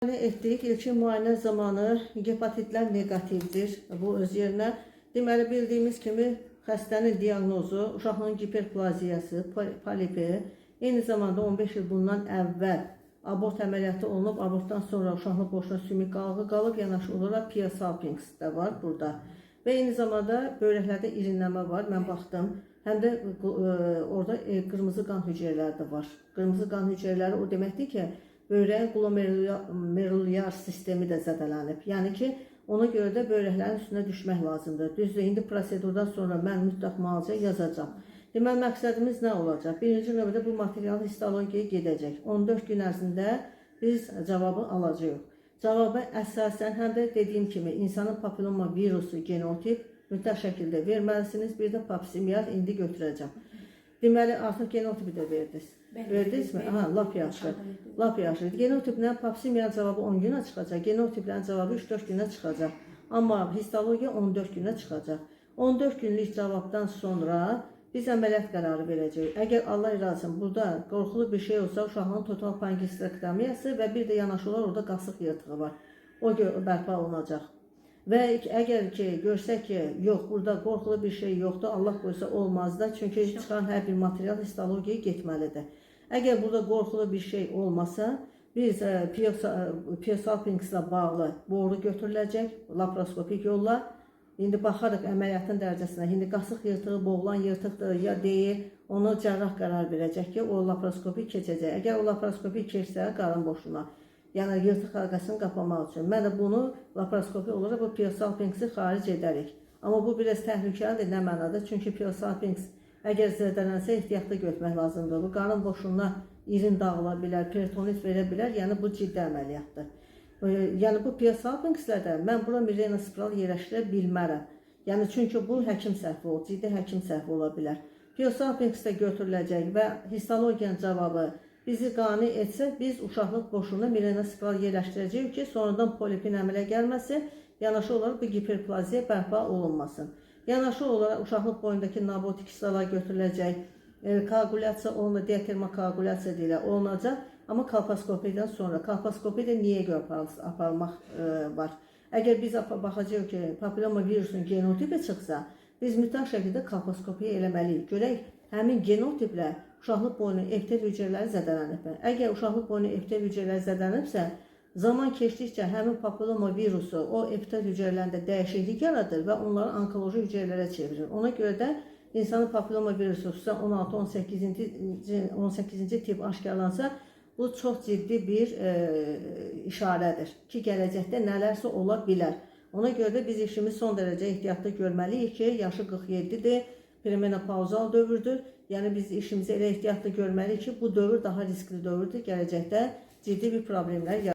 müayinə etdik. İlkin müayinə zamanı hepatitlər negativdir. Bu öz yerinə. Deməli, bildiyimiz kimi xəstənin diaqnozu, uşağın hiperplaziyası, polipi, eyni zamanda 15 il bundan əvvəl abort əməliyyatı olunub, abortdan sonra uşağın boşuna sümük qalığı qalıb, yanaşı olaraq Pia Salpings də var burada. Və eyni zamanda böyrəklərdə irinləmə var, mən baxdım. Həm də orada qırmızı qan hüceyrələri də var. Qırmızı qan hüceyrələri o deməkdir ki, böyrəyin glomerulyar sistemi də zədələnib. Yəni ki, ona görə də böyrəklərin üstünə düşmək lazımdır. Düzdür, indi prosedurdan sonra mən mütləq müalicə yazacağım. Deməli, məqsədimiz nə olacaq? Birinci növbədə bu material histologiyaya gedəcək. 14 gün ərzində biz cavabı alacağıq. Cavabı əsasən həm də dediyim kimi insanın papilloma virusu genotip mütləq şəkildə verməlisiniz. Bir də papsimial indi götürəcəm. Deməli, artıq genotipi də verdiniz. Verdiniz mi? Aha, lap yaxşı. Lap yaxşı. Genotiplə papsimial cavabı 10 günə çıxacaq. Genotiplərin cavabı 3-4 günə çıxacaq. Amma histologiya 14 günə çıxacaq. 14 günlük cavabdan sonra biz əməliyyat qərarı verəcəyik. Əgər Allah irazın burada qorxulu bir şey olsa, uşağın total pankreatitektomiyası və bir də yanaşı olaraq orada qasıq yırtığı var. O bərpa olunacaq. Və əgər ki, görsək ki, yox, burada qorxulu bir şey yoxdur, Allah qoysa olmaz da, çünki çıxan hər bir material histologiyaya getməlidir. Əgər burada qorxulu bir şey olmasa, biz Pia Salpings-la bağlı boru götürüləcək, laparoskopik yolla. İndi baxarıq əməliyyatın dərəcəsinə, indi qasıq yırtığı, boğulan yırtıqdır ya deyil, onu cərrah qərar verəcək ki, o laparoskopik keçəcək. Əgər o laparoskopik keçsə, qarın boşluğuna, yəni yırtıq halqasını qapamaq üçün. Mən də bunu laparoskopi olaraq bu Pia Salpings-i xaric edərik. Amma bu biraz təhlükəlidir, nə mənada? Çünki Pia Salpings əgər zədələnsə ehtiyatlı götürmək lazımdır. Bu qarın boşluğuna irin dağıla bilər, peritonit verə bilər, yəni bu ciddi əməliyyatdır. Yəni bu Pia Salpings-lə də mən bura Mirena spiral yerləşdirə bilmərəm. Yəni çünki bu həkim səhvi olur, ciddi həkim səhvi ola bilər. Pia Salpings də götürüləcək və histologiyanın cavabı bizi qane etsə, biz uşaqlıq boşluğuna Mirena spiral yerləşdirəcəyik ki, sonradan polipin əmələ gəlməsi, yanaşı olaraq bu hiperplaziya bərpa olunmasın. Yanaşı olaraq uşaqlıq boyundakı narkotik kislalar götürüləcək, koagulyasiya olunacaq, diatermokoagulyasiya deyilə olunacaq, amma kolposkopiyyadan sonra, kolposkopiyada niyə görə aparmaq var? Əgər biz baxacaq ki, papilloma virusunun genotipi çıxsa, biz mütləq şəkildə kolposkopiya eləməliyik. Görək, həmin genotiplə uşaqlıq boyunun eptel hüceyrələri zədələnib. Əgər uşaqlıq boyunun eptel hüceyrələri zədələnibsə, zaman keçdikcə həmin papilloma virusu o eptel hüceyrələrində dəyişiklik yaradır və onları onkoloji hüceyrələrə çevirir. Ona görə də insanın papilloma virusu 16-18-ci tip aşkarlansa, bu çox ciddi bir işarədir ki, gələcəkdə nələrsə ola bilər. Ona görə də biz işimiz son dərəcə ehtiyatlı görməliyik ki, yaşı 47-dir, premenopauzal dövrdür. Yəni biz işimizi elə ehtiyatlı görməliyik ki, bu dövr daha riskli dövrdür, gələcəkdə ciddi bir problemlər yaradır.